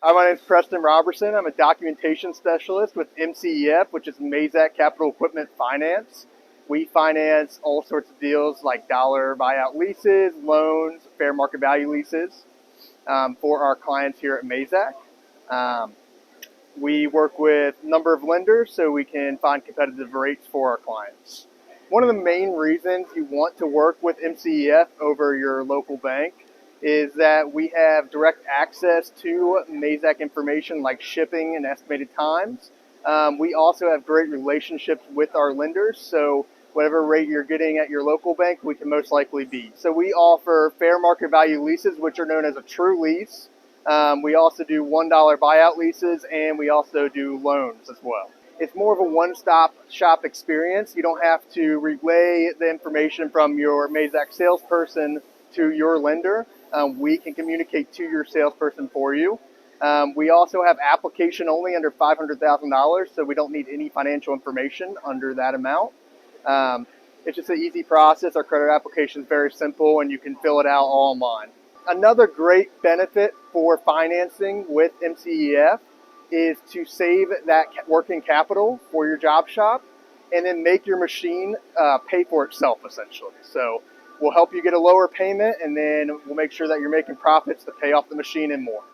Hi, my name is Preston Robertson. I'm a documentation specialist with MCEF, which is Mazak Capital Equipment Finance. We finance all sorts of deals like dollar buyout leases, loans, fair market value leases for our clients here at Mazak. We work with a number of lenders so we can find competitive rates for our clients. One of the main reasons you want to work with MCEF over your local bank is that we have direct access to Mazak information like shipping and estimated times. We also have great relationships with our lenders, so whatever rate you're getting at your local bank, we can most likely beat. So we offer fair market value leases, which are known as a true lease. We also do $1 buyout leases, and we also do loans as well. It's more of a one-stop shop experience. You don't have to relay the information from your Mazak salesperson to your lender. We can communicate to your salesperson for you. We also have application only under $500,000, so we don't need any financial information under that amount. It's just an easy process. Our credit application is very simple, and you can fill it out all online. Another great benefit for financing with MCEF is to save that working capital for your job shop and then make your machine pay for itself, essentially. So we'll help you get a lower payment, and then we'll make sure that you're making profits to pay off the machine and more.